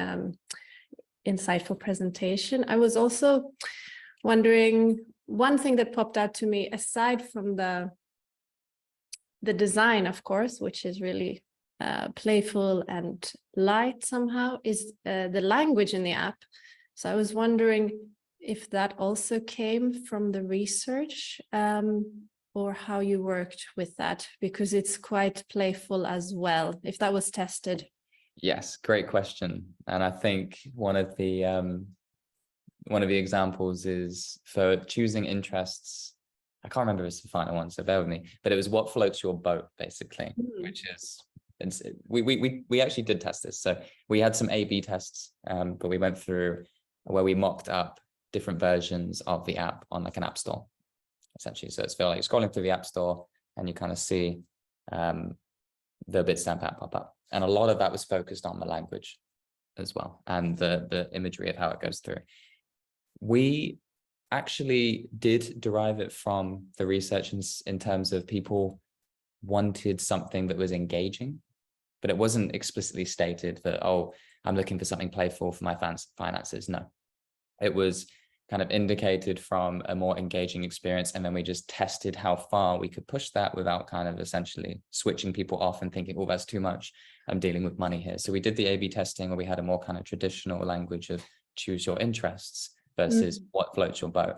insightful presentation. I was also wondering, one thing that popped out to me, aside from the design, of course, which is really playful and light somehow, is the language in the app. So I was wondering if that also came from the research, or how you worked with that, because it's quite playful as well, if that was tested. Yes, great question. And I think one of the examples is for choosing interests. I can't remember if it's the final one, so bear with me, but it was what floats your boat, basically, which is, we actually did test this. So we had some A/B tests, but we went through where we mocked up different versions of the app on like an app store, essentially. So it's feel like scrolling through the app store and you kind of see the Bitstamp app pop up. And a lot of that was focused on the language as well, and the imagery of how it goes through. We actually did derive it from the research in terms of people wanted something that was engaging, but it wasn't explicitly stated that, oh, I'm looking for something playful for my finances. No, it was kind of indicated from a more engaging experience. And then we just tested how far we could push that without kind of essentially switching people off and thinking, oh, that's too much, I'm dealing with money here. So we did the A/B testing where we had a more kind of traditional language of choose your interests versus what floats your boat.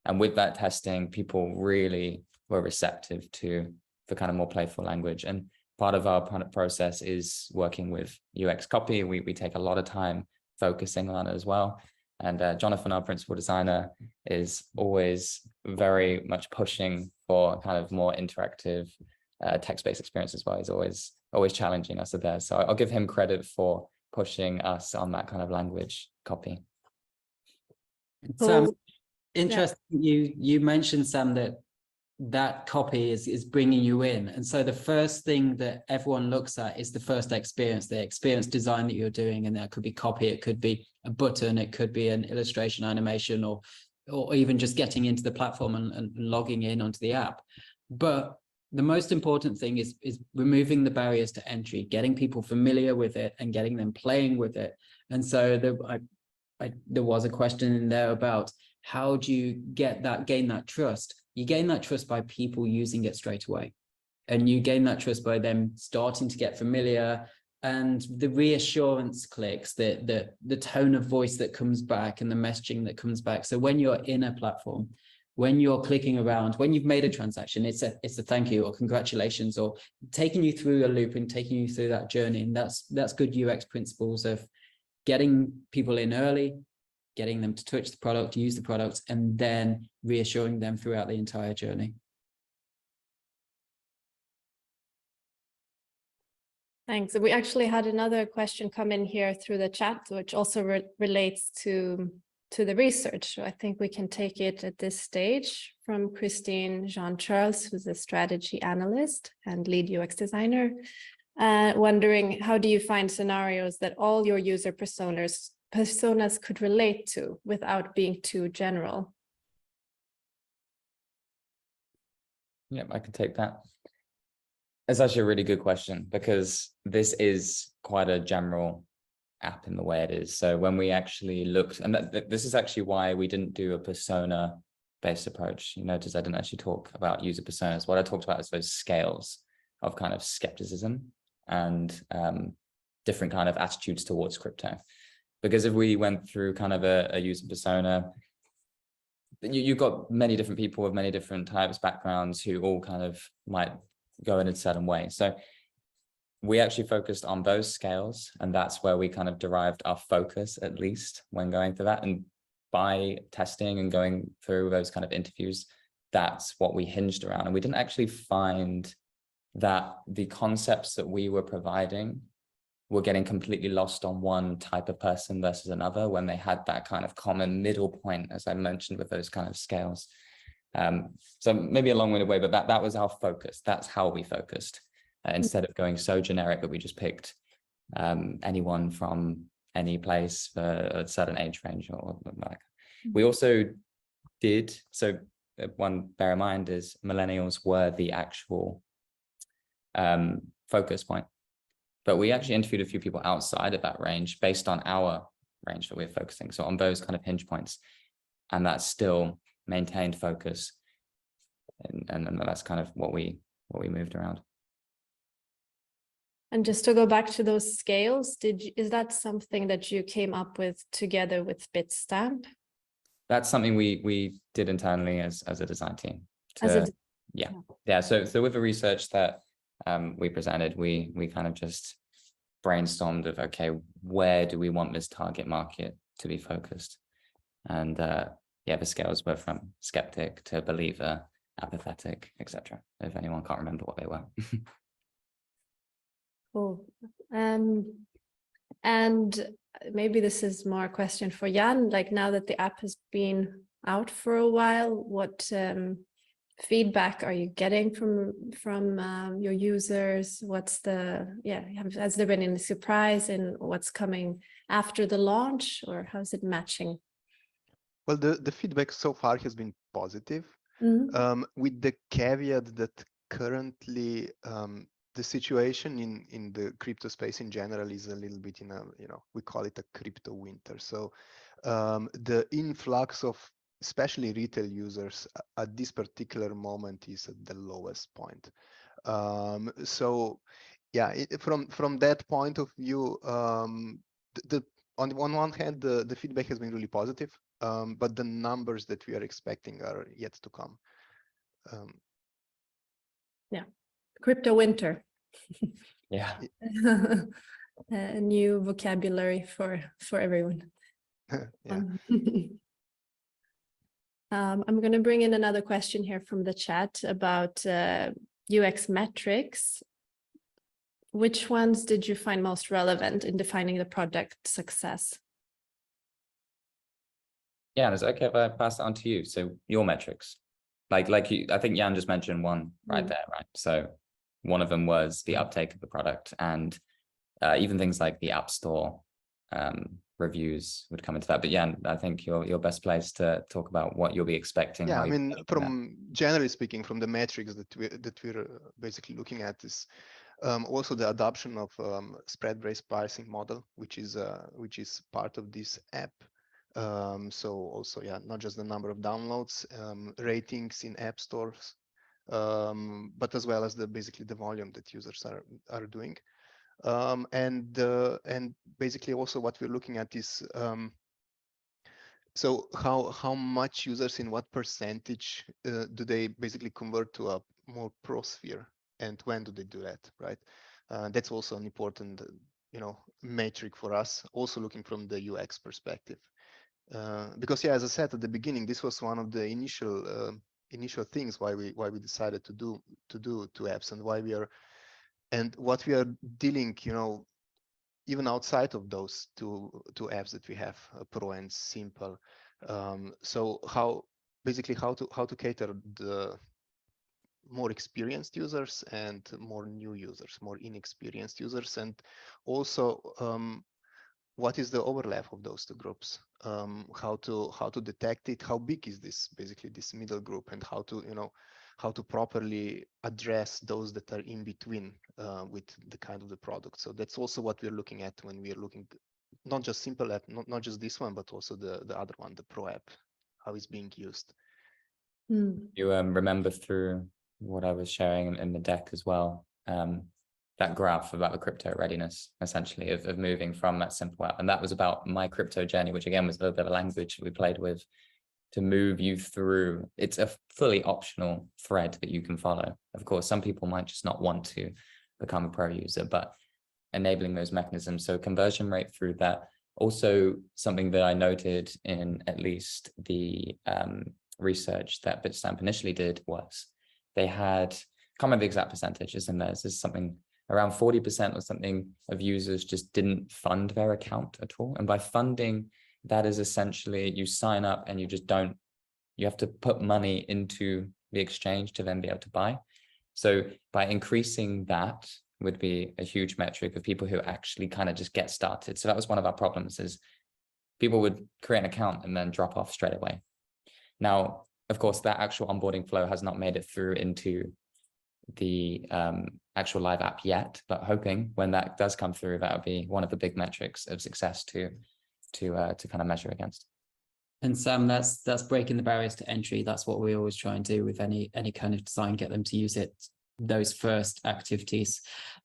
And with that testing, people really were receptive to the kind of more playful language. And part of our process is working with UX copy. We take a lot of time focusing on it as well. And Jonathan, our principal designer, is always very much pushing for kind of more interactive text-based experience as well. He's always challenging us there. So I'll give him credit for pushing us on that kind of language copy. Sam, interesting. Yeah. You mentioned, Sam, that copy is bringing you in, and so the first thing that everyone looks at is the first experience, the experience design that you're doing, and that could be copy, it could be a button, it could be an illustration animation, or even just getting into the platform and logging in onto the app. But the most important thing is removing the barriers to entry, getting people familiar with it and getting them playing with it. And so there was a question in there about how do you gain that trust? You gain that trust by people using it straight away. And you gain that trust by them starting to get familiar, and the reassurance clicks, the tone of voice that comes back and the messaging that comes back. So when you're in a platform, when you're clicking around, when you've made a transaction, it's a thank you or congratulations, or taking you through a loop and taking you through that journey. And that's good UX principles of getting people in early, getting them to touch the product, use the product, and then reassuring them throughout the entire journey. Thanks. We actually had another question come in here through the chat, which also relates to the research. So I think we can take it at this stage from Christine Jean-Charles, who's a strategy analyst and lead UX designer, wondering, how do you find scenarios that all your user personas could relate to without being too general? Yeah, I can take that. It's actually a really good question, because this is quite a general app in the way it is. So when we actually looked, and this is actually why we didn't do a persona-based approach. You notice I didn't actually talk about user personas. What I talked about is those scales of kind of skepticism and different kind of attitudes towards crypto. Because if we went through kind of a user persona, you've got many different people with many different types, backgrounds, who all kind of might go in a certain way. So we actually focused on those scales, and that's where we kind of derived our focus, at least when going through that. And by testing and going through those kind of interviews, that's what we hinged around. And we didn't actually find that the concepts that we were providing were getting completely lost on one type of person versus another, when they had that kind of common middle point, as I mentioned, with those kind of scales. So maybe a long-winded way, but that was our focus. That's how we focused, instead of going so generic that we just picked anyone from any place for a certain age range or like. We also did, so one bear in mind is millennials were the actual focus point. But we actually interviewed a few people outside of that range based on our range that we're focusing. So on those kind of hinge points, and that's still maintained focus. And that's kind of what we moved around. And just to go back to those scales, is that something that you came up with together with Bitstamp? That's something we did internally as a design team. Yeah. So with the research that we presented, we kind of just brainstormed of, okay, where do we want this target market to be focused? And yeah, the scales were from skeptic to believer, apathetic, etc. If anyone can't remember what they were. Cool. And maybe this is more a question for Jan, like now that the app has been out for a while, what feedback are you getting from your users? What's has there been any surprise in what's coming after the launch, or how's it matching? Well, the feedback so far has been positive, with the caveat that currently the situation in the crypto space in general is a little bit in a, we call it a crypto winter. So the influx of especially retail users at this particular moment is at the lowest point. So yeah, from that point of view, on one hand, the feedback has been really positive, but the numbers that we are expecting are yet to come. Yeah, crypto winter. Yeah. A new vocabulary for everyone. Yeah. I'm going to bring in another question here from the chat about UX metrics. Which ones did you find most relevant in defining the product success? Yeah, it's okay if I pass it on to you. So your metrics, like you, I think Jan just mentioned one right there, right? So one of them was the uptake of the product, and even things like the App Store reviews would come into that. But Jan, I think you're best placed to talk about what you'll be expecting. Yeah, I mean, generally speaking, from the metrics that we're basically looking at is also the adoption of spread-based pricing model, which is part of this app. So also, yeah, not just the number of downloads, ratings in app stores, but as well as basically the volume that users are doing. And basically also what we're looking at is so how much users, in what percentage do they basically convert to a more pro sphere, and when do they do that, right? That's also an important metric for us, also looking from the UX perspective, because yeah, as I said at the beginning, this was one of the initial things why we decided to do two apps, and what we are dealing, even outside of those two apps that we have, Pro and Simple. So how to cater the more experienced users and more new users, more inexperienced users, and also what is the overlap of those two groups? How to detect it? How big is this middle group, and how to properly address those that are in between with the kind of the product. So that's also what we're looking at when we are looking, not just Simple app, not just this one, but also the other one, the Pro app, how it's being used. You remember through what I was sharing in the deck as well, that graph about the crypto readiness, essentially, of moving from that simple app. And that was about my crypto journey, which again was a little bit of a language we played with to move you through. It's a fully optional thread that you can follow. Of course, some people might just not want to become a pro user, but enabling those mechanisms. So conversion rate through that. Also, something that I noted in at least the research that Bitstamp initially did was they had, can't remember the exact percentages in theirs, is something around 40% or something of users just didn't fund their account at all. And by funding, that is essentially you sign up and you have to put money into the exchange to then be able to buy. So by increasing that would be a huge metric of people who actually kind of just get started. So that was one of our problems, is people would create an account and then drop off straight away. Now, of course, that actual onboarding flow has not made it through into the actual live app yet, but hoping when that does come through, that would be one of the big metrics of success to kind of measure against. And Sam, that's breaking the barriers to entry. That's what we always try and do with any kind of design, get them to use it, those first activities.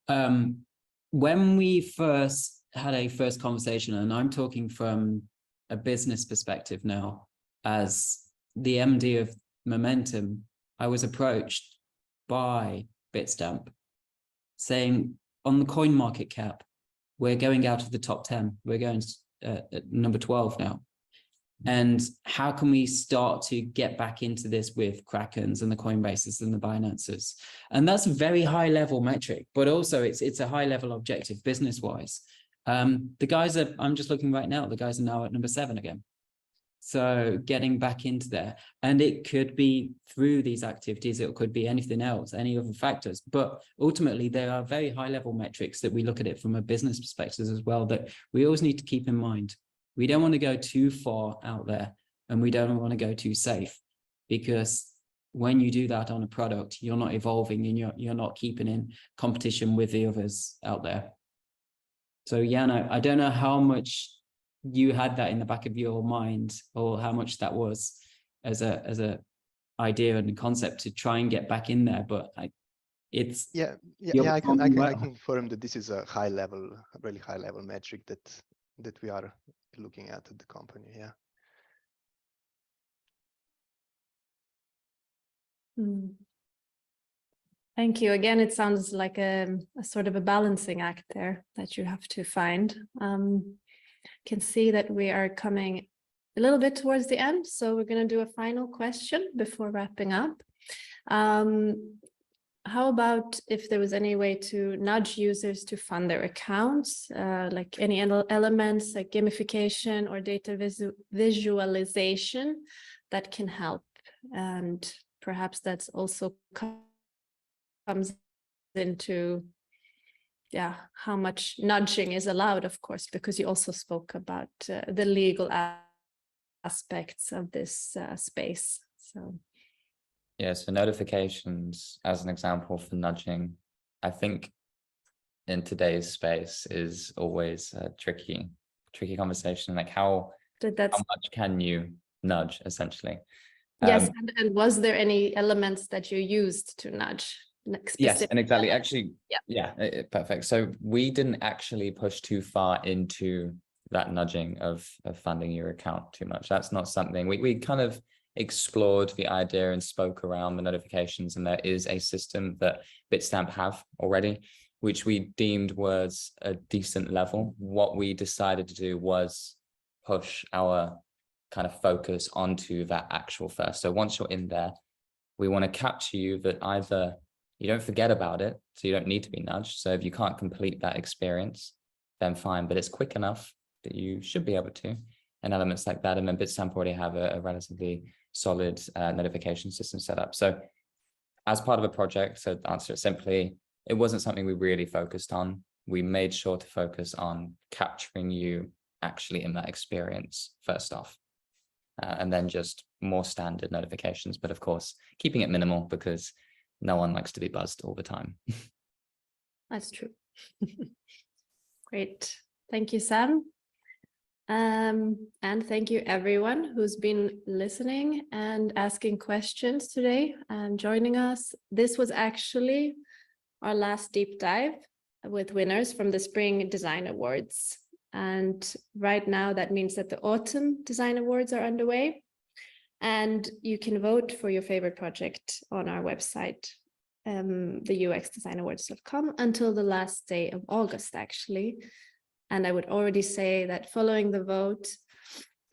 When we first had a first conversation, and I'm talking from a business perspective now, as the MD of Momentum, I was approached by Bitstamp saying, on the coin market cap, we're going out of the top 10. We're going at number 12 now. And how can we start to get back into this with Krakens and the Coinbases and the Binances? And that's a very high level metric, but also it's a high level objective business wise. The guys are, I'm just looking right now, the guys are now at number 7 again. So getting back into there, and it could be through these activities, it could be anything else, any other factors, but ultimately there are very high level metrics that we look at it from a business perspective as well, that we always need to keep in mind. We don't want to go too far out there, and we don't want to go too safe, because when you do that on a product, you're not evolving and you're not keeping in competition with the others out there. So Jan, I don't know how much you had that in the back of your mind, or how much that was as a idea and a concept to try and get back in there, but I can confirm that this is a high level, a really high level metric that we are looking at the company. Yeah. Thank you. Again, it sounds like a sort of a balancing act there that you have to find. Can see that we are coming a little bit towards the end, so we're going to do a final question before wrapping up. How about if there was any way to nudge users to fund their accounts, like any elements like gamification or data visualization that can help? And perhaps that's also comes into how much nudging is allowed, of course, because you also spoke about the legal aspects of this space. So yeah, so notifications as an example for nudging, I think in today's space is always a tricky conversation. Like how much can you nudge, essentially? Yes, and was there any elements that you used to nudge? Yes, and exactly. Actually, perfect. So we didn't actually push too far into that nudging of funding your account too much. That's not something we kind of explored the idea and spoke around the notifications, and there is a system that Bitstamp have already, which we deemed was a decent level. What we decided to do was push our kind of focus onto that actual first. So once you're in there, we want to capture you that either you don't forget about it, so you don't need to be nudged. So if you can't complete that experience, then fine, but it's quick enough that you should be able to, and elements like that. And then Bitstamp already have a relatively solid notification system set up. So as part of a project, so to answer it simply, it wasn't something we really focused on. We made sure to focus on capturing you actually in that experience first off, and then just more standard notifications, but of course, keeping it minimal because no one likes to be buzzed all the time. That's true. Great. Thank you, Sam. And thank you everyone who's been listening and asking questions today and joining us. This was actually our last deep dive with winners from the Spring Design Awards. And right now that means that the Autumn Design Awards are underway. And you can vote for your favorite project on our website, the uxdesignawards.com, until the last day of August, actually. And I would already say that following the vote,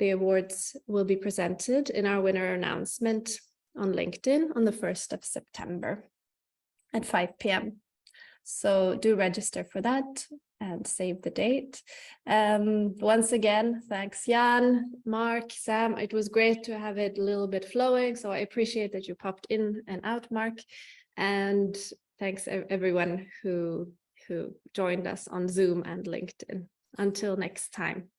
the awards will be presented in our winner announcement on LinkedIn on the 1st of September at 5 p.m. So do register for that and save the date. Once again, thanks Jan, Mark, Sam. It was great to have it a little bit flowing. So I appreciate that you popped in and out, Mark. And thanks everyone who joined us on Zoom and LinkedIn. Until next time.